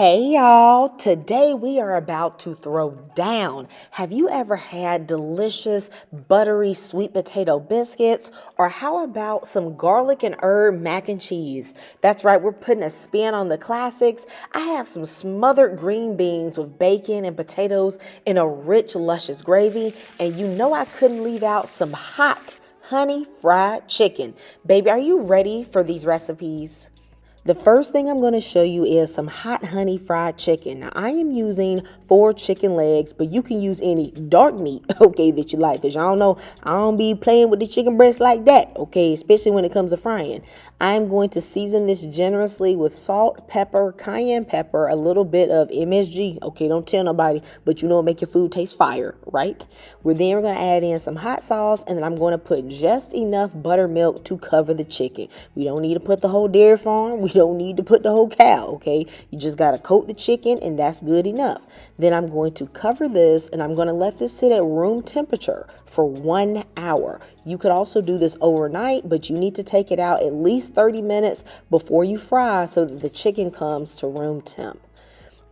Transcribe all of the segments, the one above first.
Hey y'all, today we are about to throw down. Have you ever had delicious buttery sweet potato biscuits? Or how about some garlic and herb mac and cheese? That's right, we're putting a spin on the classics. I have some smothered green beans with bacon and potatoes in a rich, luscious gravy. And you know I couldn't leave out some hot honey fried chicken. Baby, are you ready for these recipes? The first thing I'm going to show you is some hot honey fried chicken. Now, I am using 4 chicken legs, but you can use any dark meat, okay, that you like. Because y'all know I don't be playing with the chicken breast like that, okay, especially when it comes to frying. I'm going to season this generously with salt, pepper, cayenne pepper, a little bit of MSG. Okay, don't tell nobody, but you know, make your food taste fire, right? We're going to add in some hot sauce, and then I'm going to put just enough buttermilk to cover the chicken. We don't need to put the whole dairy farm. We don't need to put the whole cow, okay? You just got to coat the chicken, and that's good enough. Then I'm going to cover this, and I'm going to let this sit at room temperature for 1 hour. You could also do this overnight, but you need to take it out at least 30 minutes before you fry so that the chicken comes to room temp.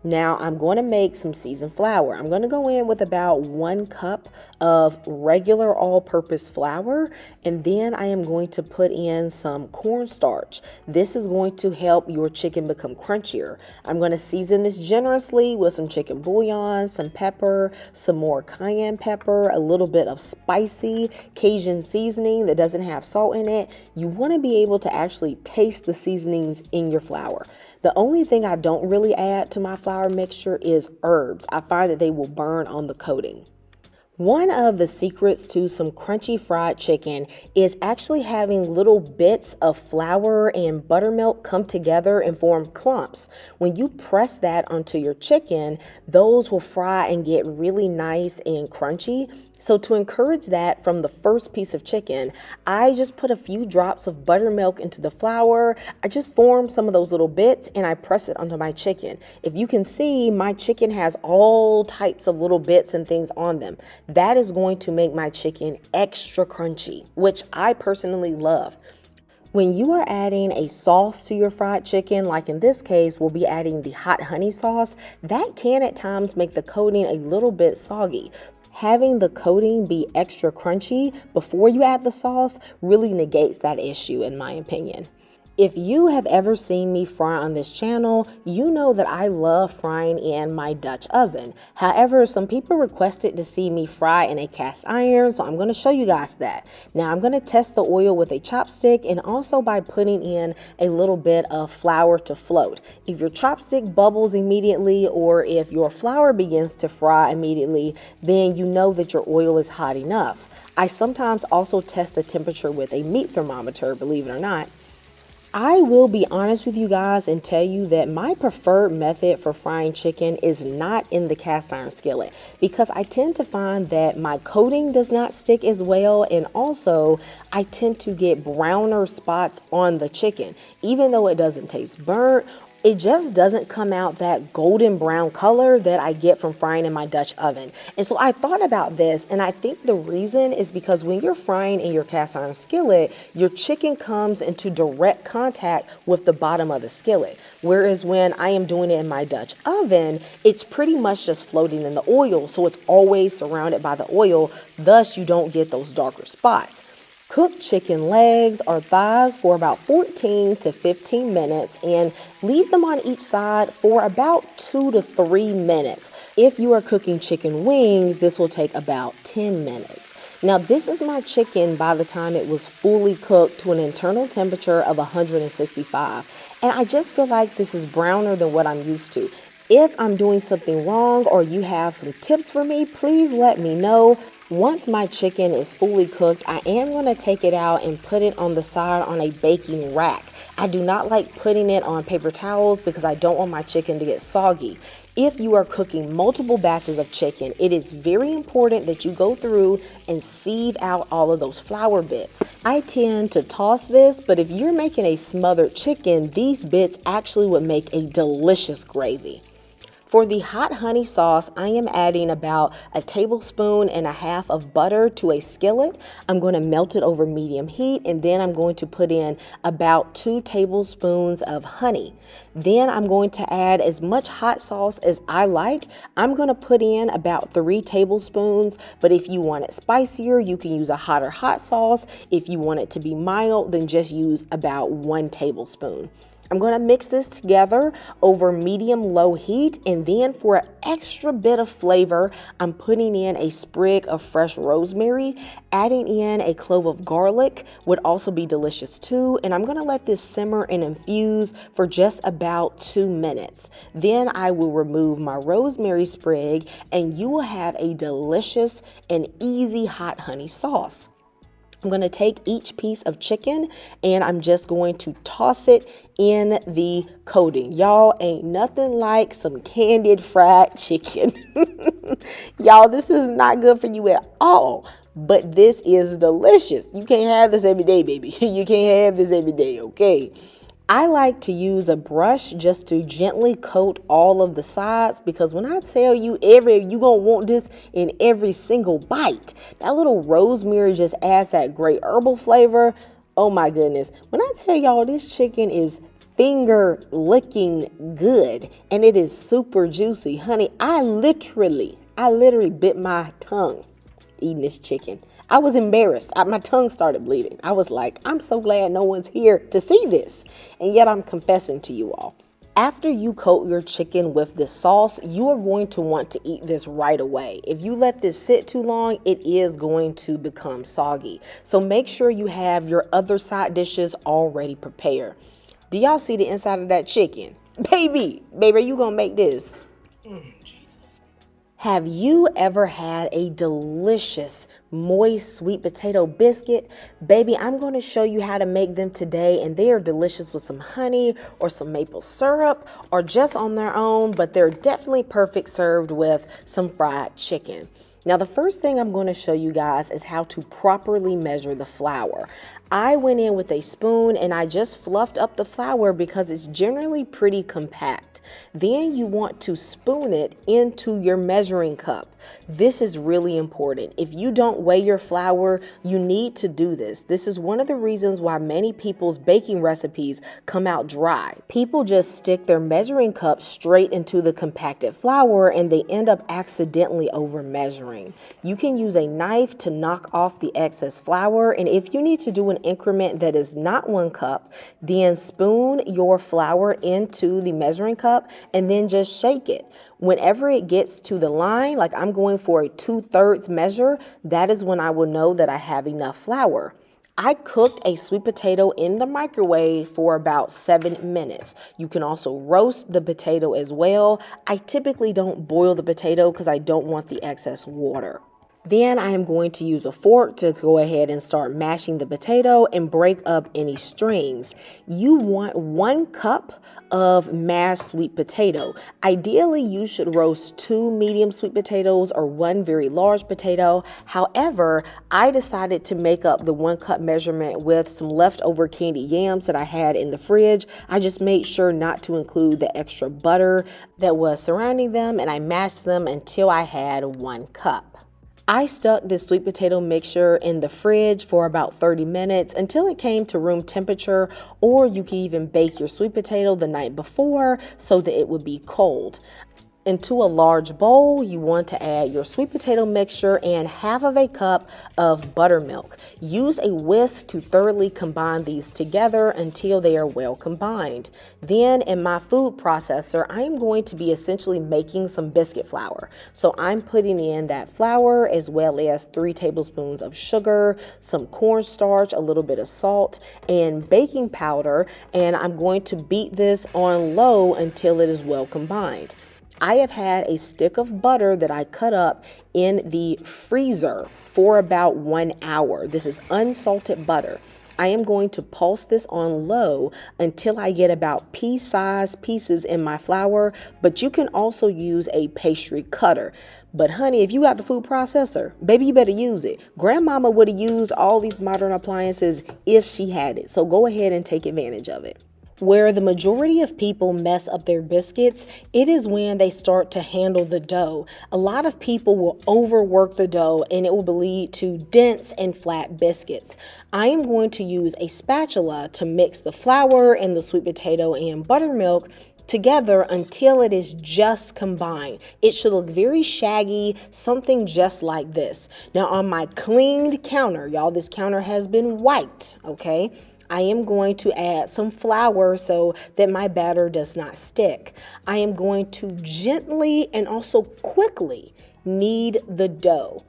Now I'm going to make some seasoned flour. I'm going to go in with about 1 cup of regular all-purpose flour, and then I am going to put in some cornstarch. This is going to help your chicken become crunchier. I'm going to season this generously with some chicken bouillon, some pepper, some more cayenne pepper, a little bit of spicy Cajun seasoning that doesn't have salt in it. You want to be able to actually taste the seasonings in your flour. The only thing I don't really add to my flour mixture is herbs. I find that they will burn on the coating. One of the secrets to some crunchy fried chicken is actually having little bits of flour and buttermilk come together and form clumps. When you press that onto your chicken, those will fry and get really nice and crunchy. So to encourage that from the first piece of chicken, I just put a few drops of buttermilk into the flour. I just form some of those little bits and I press it onto my chicken. If you can see, my chicken has all types of little bits and things on them. That is going to make my chicken extra crunchy, which I personally love. When you are adding a sauce to your fried chicken, like in this case, we'll be adding the hot honey sauce, that can at times make the coating a little bit soggy. Having the coating be extra crunchy before you add the sauce really negates that issue, in my opinion. If you have ever seen me fry on this channel, you know that I love frying in my Dutch oven. However, some people requested to see me fry in a cast iron, so I'm going to show you guys that. Now, I'm going to test the oil with a chopstick and also by putting in a little bit of flour to float. If your chopstick bubbles immediately or if your flour begins to fry immediately, then you know that your oil is hot enough. I sometimes also test the temperature with a meat thermometer, believe it or not. I will be honest with you guys and tell you that my preferred method for frying chicken is not in the cast iron skillet because I tend to find that my coating does not stick as well, and also I tend to get browner spots on the chicken. Even though it doesn't taste burnt, it just doesn't come out that golden brown color that I get from frying in my Dutch oven. And so I thought about this, and I think the reason is because when you're frying in your cast iron skillet, your chicken comes into direct contact with the bottom of the skillet. Whereas when I am doing it in my Dutch oven, it's pretty much just floating in the oil, so it's always surrounded by the oil, thus you don't get those darker spots. Cook chicken legs or thighs for about 14 to 15 minutes and leave them on each side for about 2 to 3 minutes. If you are cooking chicken wings, this will take about 10 minutes. Now, this is my chicken by the time it was fully cooked to an internal temperature of 165. And I just feel like this is browner than what I'm used to. If I'm doing something wrong or you have some tips for me, please let me know. Once my chicken is fully cooked, I am going to take it out and put it on the side on a baking rack. I do not like putting it on paper towels because I don't want my chicken to get soggy. If you are cooking multiple batches of chicken, it is very important that you go through and sieve out all of those flour bits. I tend to toss this, but if you're making a smothered chicken, these bits actually would make a delicious gravy. For the hot honey sauce, I am adding about 1.5 tablespoons of butter to a skillet. I'm going to melt it over medium heat, and then I'm going to put in about 2 tablespoons of honey. Then I'm going to add as much hot sauce as I like. I'm going to put in about 3 tablespoons, but if you want it spicier, you can use a hotter hot sauce. If you want it to be mild, then just use about 1 tablespoon. I'm going to mix this together over medium-low heat, and then for an extra bit of flavor, I'm putting in a sprig of fresh rosemary. Adding in a clove of garlic would also be delicious too, and I'm going to let this simmer and infuse for just about 2 minutes. Then I will remove my rosemary sprig, and you will have a delicious and easy hot honey sauce. I'm going to take each piece of chicken and I'm just going to toss it in the coating. Y'all, ain't nothing like some candied fried chicken. Y'all, this is not good for you at all, but this is delicious. You can't have this every day, baby. You can't have this every day, okay? I like to use a brush just to gently coat all of the sides, because when I tell you you gonna want this in every single bite. That little rosemary just adds that great herbal flavor. Oh my goodness. When I tell y'all this chicken is finger licking good and it is super juicy, honey, I literally bit my tongue eating this chicken. I was embarrassed. My tongue started bleeding. I was like, I'm so glad no one's here to see this. And yet I'm confessing to you all. After you coat your chicken with this sauce, you are going to want to eat this right away. If you let this sit too long, it is going to become soggy. So make sure you have your other side dishes already prepared. Do y'all see the inside of that chicken? Baby, are you gonna make this? Jesus. Have you ever had a delicious moist sweet potato biscuit? Baby, I'm going to show you how to make them today, and they are delicious with some honey or some maple syrup or just on their own, but they're definitely perfect served with some fried chicken. Now, the first thing I'm going to show you guys is how to properly measure the flour. I went in with a spoon and I just fluffed up the flour because it's generally pretty compact. Then you want to spoon it into your measuring cup. This is really important. If you don't weigh your flour, you need to do this. This is one of the reasons why many people's baking recipes come out dry. People just stick their measuring cup straight into the compacted flour and they end up accidentally over measuring. You can use a knife to knock off the excess flour, and if you need to do an increment that is not 1 cup, then spoon your flour into the measuring cup and then just shake it. Whenever it gets to the line, like I'm going for a 2/3 measure, that is when I will know that I have enough flour. I cooked a sweet potato in the microwave for about 7 minutes. You can also roast the potato as well. I typically don't boil the potato because I don't want the excess water. Then I am going to use a fork to go ahead and start mashing the potato and break up any strings. You want 1 cup of mashed sweet potato. Ideally, you should roast 2 medium sweet potatoes or 1 very large potato. However, I decided to make up the 1 cup measurement with some leftover candied yams that I had in the fridge. I just made sure not to include the extra butter that was surrounding them, and I mashed them until I had 1 cup. I stuck this sweet potato mixture in the fridge for about 30 minutes until it came to room temperature, or you can even bake your sweet potato the night before so that it would be cold. Into a large bowl, you want to add your sweet potato mixture and 1/2 cup of buttermilk. Use a whisk to thoroughly combine these together until they are well combined. Then in my food processor, I am going to be essentially making some biscuit flour. So I'm putting in that flour as well as 3 tablespoons of sugar, some cornstarch, a little bit of salt, and baking powder. And I'm going to beat this on low until it is well combined. I have had a stick of butter that I cut up in the freezer for about 1 hour. This is unsalted butter. I am going to pulse this on low until I get about pea-sized pieces in my flour, but you can also use a pastry cutter. But honey, if you got the food processor, baby, you better use it. Grandmama would have used all these modern appliances if she had it, so go ahead and take advantage of it. Where the majority of people mess up their biscuits, it is when they start to handle the dough. A lot of people will overwork the dough and it will lead to dense and flat biscuits. I am going to use a spatula to mix the flour and the sweet potato and buttermilk together until it is just combined. It should look very shaggy, something just like this. Now on my cleaned counter, y'all, this counter has been wiped, okay? I am going to add some flour so that my batter does not stick. I am going to gently and also quickly knead the dough.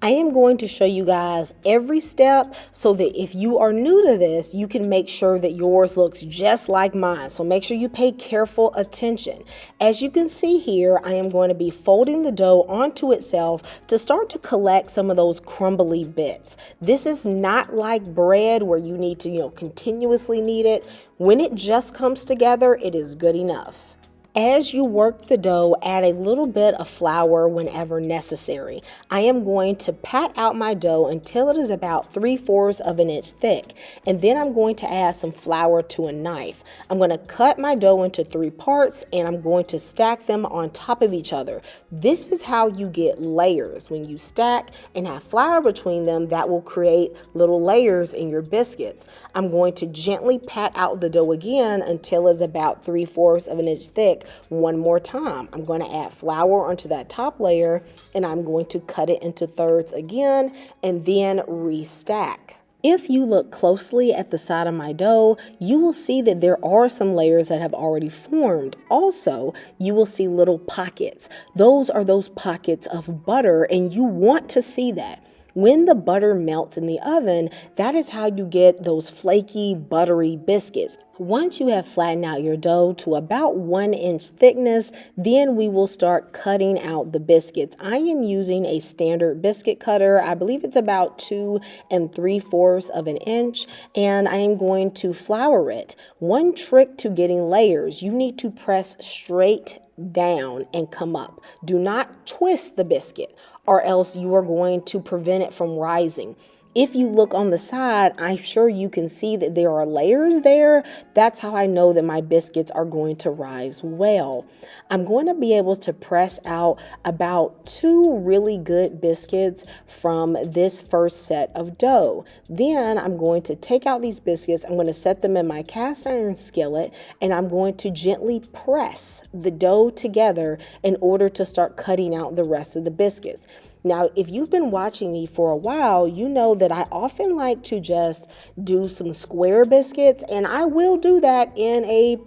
I am going to show you guys every step so that if you are new to this, you can make sure that yours looks just like mine. So make sure you pay careful attention. As you can see here, I am going to be folding the dough onto itself to start to collect some of those crumbly bits. This is not like bread where you need to, continuously knead it. When it just comes together, it is good enough. As you work the dough, add a little bit of flour whenever necessary. I am going to pat out my dough until it is about 3/4 of an inch thick. And then I'm going to add some flour to a knife. I'm going to cut my dough into 3 parts and I'm going to stack them on top of each other. This is how you get layers. When you stack and have flour between them, that will create little layers in your biscuits. I'm going to gently pat out the dough again until it's about 3/4 of an inch thick. One more time. I'm going to add flour onto that top layer and I'm going to cut it into thirds again and then restack. If you look closely at the side of my dough, you will see that there are some layers that have already formed. Also, you will see little pockets. Those are those pockets of butter and you want to see that. When the butter melts in the oven, that is how you get those flaky, buttery biscuits. Once you have flattened out your dough to about 1 inch thickness, then we will start cutting out the biscuits. I am using a standard biscuit cutter. I believe it's about 2 3/4 of an inch, and I am going to flour it. One trick to getting layers, you need to press straight down and come up. Do not twist the biscuit, or else you are going to prevent it from rising. If you look on the side, I'm sure you can see that there are layers there. That's how I know that my biscuits are going to rise well. I'm going to be able to press out about 2 really good biscuits from this first set of dough. Then I'm going to take out these biscuits. I'm going to set them in my cast iron skillet and I'm going to gently press the dough together in order to start cutting out the rest of the biscuits. Now, if you've been watching me for a while, you know that I often like to just do some square biscuits, and I will do that in a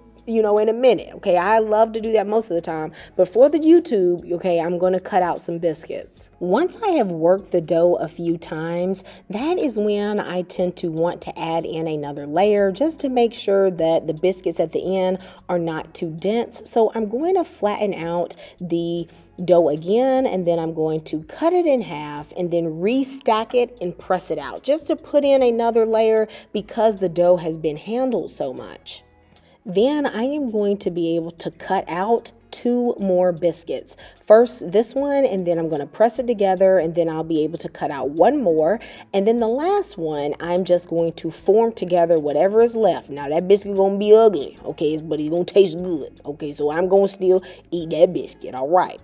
minute, okay? I love to do that most of the time, but for the YouTube, okay, I'm going to cut out some biscuits. Once I have worked the dough a few times, that is when I tend to want to add in another layer just to make sure that the biscuits at the end are not too dense. So I'm going to flatten out the dough again, and then I'm going to cut it in half and then restack it and press it out just to put in another layer because the dough has been handled so much. Then I am going to be able to cut out 2 more biscuits. First this one, and then I'm going to press it together, and then I'll be able to cut out 1 more. And then the last one, I'm just going to form together whatever is left. Now that biscuit is going to be ugly, okay, but it's going to taste good. Okay, so I'm going to still eat that biscuit, all right.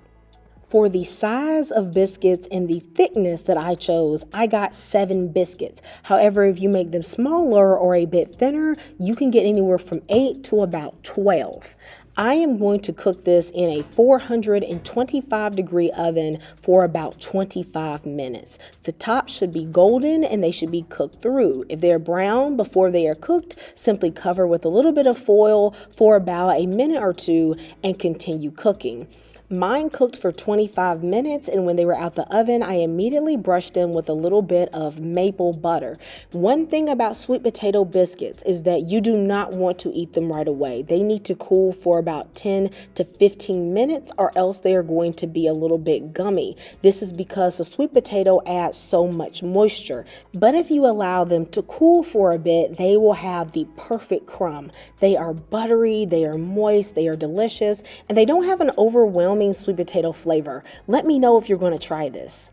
For the size of biscuits and the thickness that I chose, I got 7 biscuits. However, if you make them smaller or a bit thinner, you can get anywhere from 8 to about 12. I am going to cook this in a 425-degree oven for about 25 minutes. The top should be golden and they should be cooked through. If they're brown before they are cooked, simply cover with a little bit of foil for about a minute or 2 and continue cooking. Mine cooked for 25 minutes, and when they were out the oven, I immediately brushed them with a little bit of maple butter. One thing about sweet potato biscuits is that you do not want to eat them right away. They need to cool for about 10 to 15 minutes or else they are going to be a little bit gummy. This is because the sweet potato adds so much moisture. But if you allow them to cool for a bit, they will have the perfect crumb. They are buttery, they are moist, they are delicious, and they don't have an overwhelming sweet potato flavor. Let me know if you're going to try this.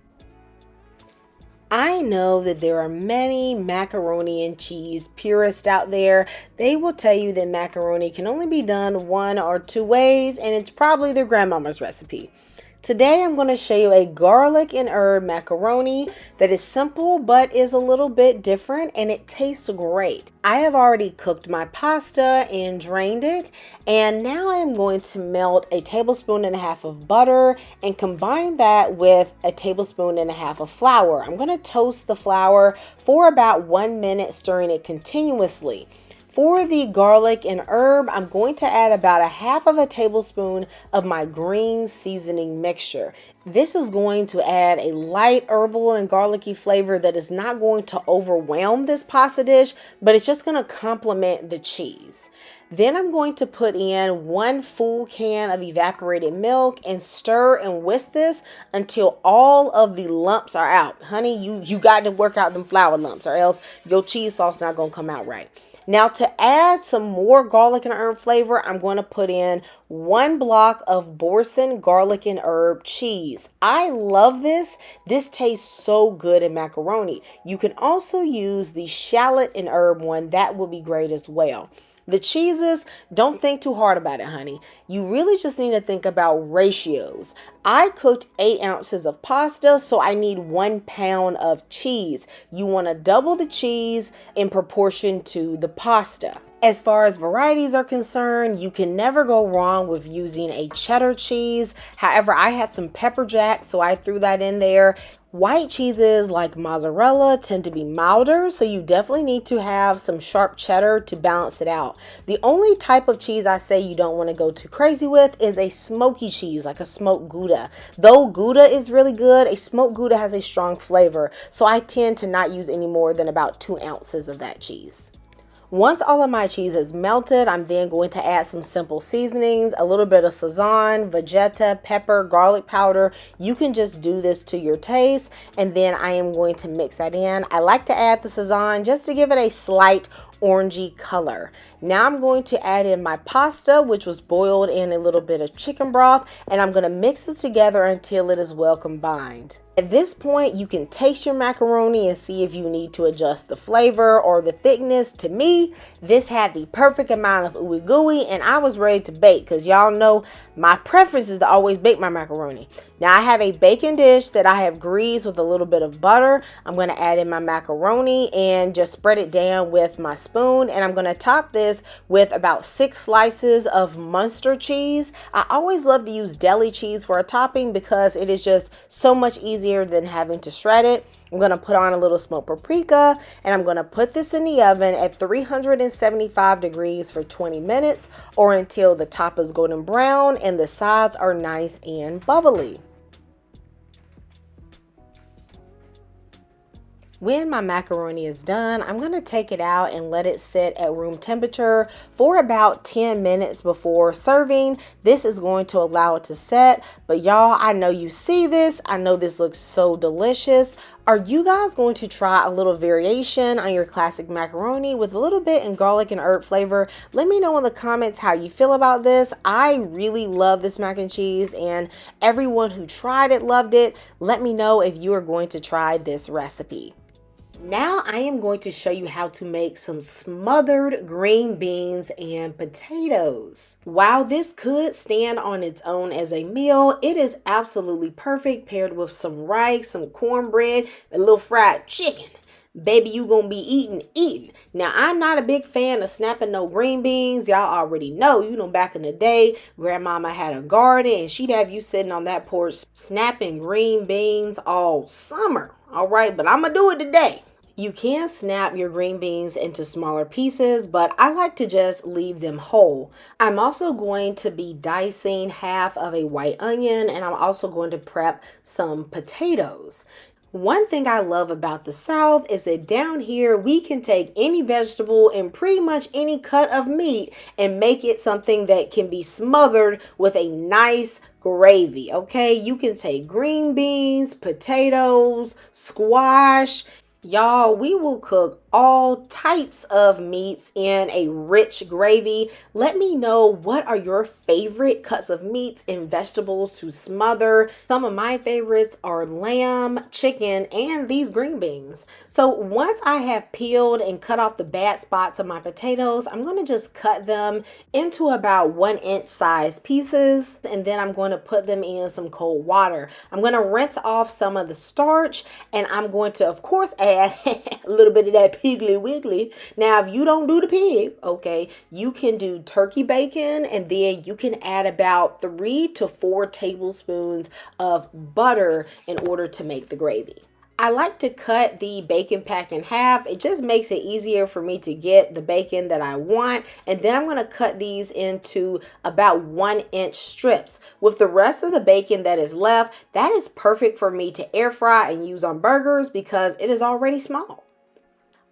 I know that there are many macaroni and cheese purists out there. They will tell you that macaroni can only be done one or two ways, and it's probably their grandmama's recipe. Today I'm going to show you a garlic and herb macaroni that is simple but is a little bit different, and it tastes great. I have already cooked my pasta and drained it, and now I'm going to melt a tablespoon and a half of butter and combine that with a tablespoon and a half of flour. I'm going to toast the flour for about 1 minute, stirring it continuously. For the garlic and herb, I'm going to add about a half of a tablespoon of my green seasoning mixture. This is going to add a light herbal and garlicky flavor that is not going to overwhelm this pasta dish, but it's just going to complement the cheese. Then I'm going to put in 1 full can of evaporated milk and stir and whisk this until all of the lumps are out. Honey, you got to work out them flour lumps, or else your cheese sauce not going to come out right. Now, to add some more garlic and herb flavor, I'm going to put in 1 block of boursin garlic and herb cheese. I love this. This tastes so good in macaroni. You can also use the shallot and herb one. That will be great as well. The cheeses, don't think too hard about it, honey. You really just need to think about ratios. I cooked 8 ounces of pasta, so I need 1 pound of cheese. You want to double the cheese in proportion to the pasta. As far as varieties are concerned, you can never go wrong with using a cheddar cheese. However, I had some pepper jack, so I threw that in there. White cheeses like mozzarella tend to be milder, so you definitely need to have some sharp cheddar to balance it out. The only type of cheese I say you don't want to go too crazy with is a smoky cheese, like a smoked Gouda. Though Gouda is really good, a smoked Gouda has a strong flavor, so I tend to not use any more than about 2 ounces of that cheese. Once all of my cheese is melted, I'm then going to add some simple seasonings, a little bit of sazon, Vegeta, pepper, garlic powder. You can just do this to your taste, and then I am going to mix that in. I like to add the sazon just to give it a slight orangey color. Now I'm going to add in my pasta, which was boiled in a little bit of chicken broth, and I'm going to mix this together until it is well combined. At this point, you can taste your macaroni and see if you need to adjust the flavor or the thickness. To me, this had the perfect amount of ooey gooey, and I was ready to bake because y'all know my preference is to always bake my macaroni. Now I have a baking dish that I have greased with a little bit of butter. I'm going to add in my macaroni and just spread it down with my spoon, and I'm going to top this with about 6 slices of Munster cheese. I always love to use deli cheese for a topping because it is just so much easier than having to shred it. I'm going to put on a little smoked paprika, and I'm going to put this in the oven at 375 degrees for 20 minutes or until the top is golden brown and the sides are nice and bubbly. When my macaroni is done, I'm going to take it out and let it sit at room temperature for about 10 minutes before serving. This is going to allow it to set. But y'all, I know you see this. I know this looks so delicious. Are you guys going to try a little variation on your classic macaroni with a little bit in garlic and herb flavor? Let me know in the comments how you feel about this. I really love this mac and cheese, and everyone who tried it loved it. Let me know if you are going to try this recipe. Now I am going to show you how to make some smothered green beans and potatoes. While this could stand on its own as a meal, it is absolutely perfect paired with some rice, some cornbread, and a little fried chicken. Baby, you gonna be eating. Now, I'm not a big fan of snapping no green beans. Y'all already know, back in the day, grandmama had a garden and she'd have you sitting on that porch snapping green beans all summer. All right, but I'm gonna do it today. You can snap your green beans into smaller pieces, but I like to just leave them whole. I'm also going to be dicing half of a white onion, and I'm also going to prep some potatoes. One thing I love about the South is that down here we can take any vegetable and pretty much any cut of meat and make it something that can be smothered with a nice gravy. Okay, you can take green beans, potatoes, squash. Y'all, we will cook all types of meats in a rich gravy. Let me know, what are your favorite cuts of meats and vegetables to smother. Some of my favorites are lamb, chicken, and these green beans. So once I have peeled and cut off the bad spots of my potatoes, I'm going to just cut them into about 1-inch size pieces, and then I'm going to put them in some cold water. I'm going to rinse off some of the starch, and I'm going to, of course, add a little bit of that Piggly Wiggly. Now, if you don't do the pig, okay, you can do turkey bacon, and then you can add about 3 to 4 tablespoons of butter in order to make the gravy. I like to cut the bacon pack in half. It just makes it easier for me to get the bacon that I want. And then I'm going to cut these into about 1-inch strips. With the rest of the bacon that is left, that is perfect for me to air fry and use on burgers because it is already small.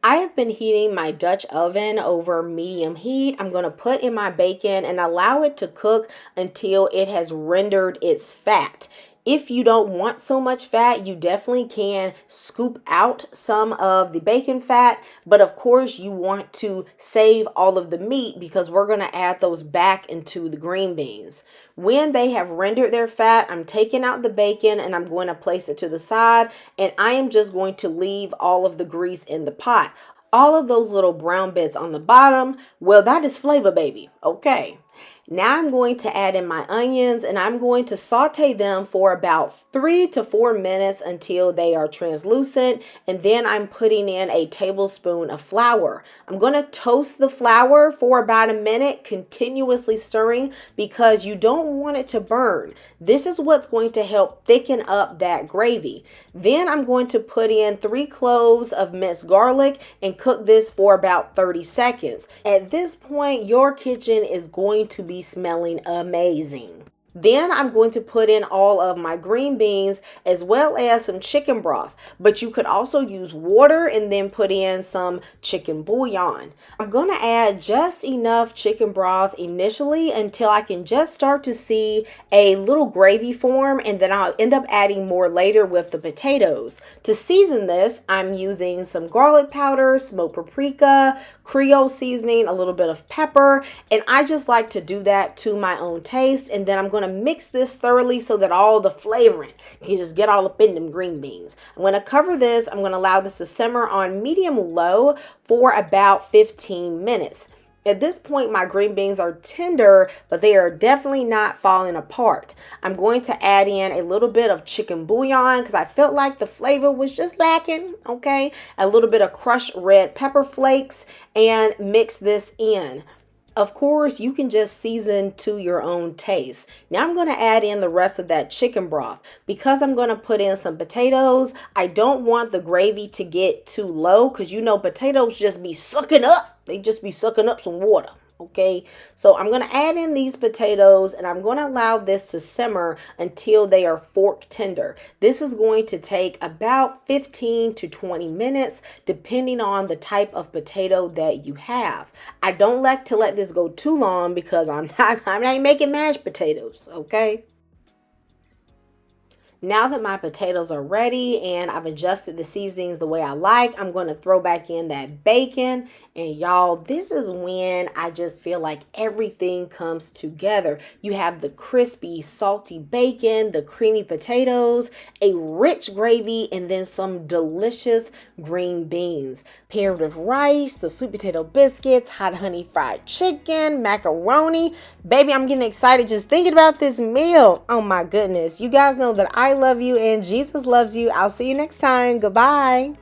I have been heating my Dutch oven over medium heat. I'm going to put in my bacon and allow it to cook until it has rendered its fat. If you don't want so much fat, you definitely can scoop out some of the bacon fat, but of course you want to save all of the meat because we're going to add those back into the green beans. When they have rendered their fat, I'm taking out the bacon and I'm going to place it to the side, and I am just going to leave all of the grease in the pot. All of those little brown bits on the bottom, well, that is flavor, baby. Okay. Now I'm going to add in my onions, and I'm going to saute them for about 3 to 4 minutes until they are translucent. And then I'm putting in a tablespoon of flour. I'm going to toast the flour for about a minute, continuously stirring because you don't want it to burn. This is what's going to help thicken up that gravy. Then I'm going to put in 3 cloves of minced garlic and cook this for about 30 seconds. At this point, your kitchen is going to be smelling amazing. Then I'm going to put in all of my green beans as well as some chicken broth, but you could also use water and then put in some chicken bouillon. I'm going to add just enough chicken broth initially until I can just start to see a little gravy form, and then I'll end up adding more later with the potatoes. To season this, I'm using some garlic powder, smoked paprika, Creole seasoning, a little bit of pepper, and I just like to do that to my own taste. And then I'm going to mix this thoroughly so that all the flavoring can just get all up in them green beans. I'm going to cover this. I'm going to allow this to simmer on medium low for about 15 minutes. At this point, my green beans are tender, but they are definitely not falling apart. I'm going to add in a little bit of chicken bouillon because I felt like the flavor was just lacking, okay? A little bit of crushed red pepper flakes, and mix this in. Of course, you can just season to your own taste. Now I'm going to add in the rest of that chicken broth. Because I'm going to put in some potatoes, I don't want the gravy to get too low because you know potatoes just be sucking up. They just be sucking up some water. Okay, so I'm going to add in these potatoes, and I'm going to allow this to simmer until they are fork tender. This is going to take about 15 to 20 minutes depending on the type of potato that you have. I don't like to let this go too long because I'm not making mashed potatoes, okay? Now that my potatoes are ready and I've adjusted the seasonings the way I like, I'm going to throw back in that bacon. And y'all, this is when I just feel like everything comes together. You have the crispy, salty bacon, the creamy potatoes, a rich gravy, and then some delicious green beans. Paired with rice, the sweet potato biscuits, hot honey fried chicken, macaroni. Baby, I'm getting excited just thinking about this meal. Oh my goodness. You guys know that I love you and Jesus loves you. I'll see you next time. Goodbye.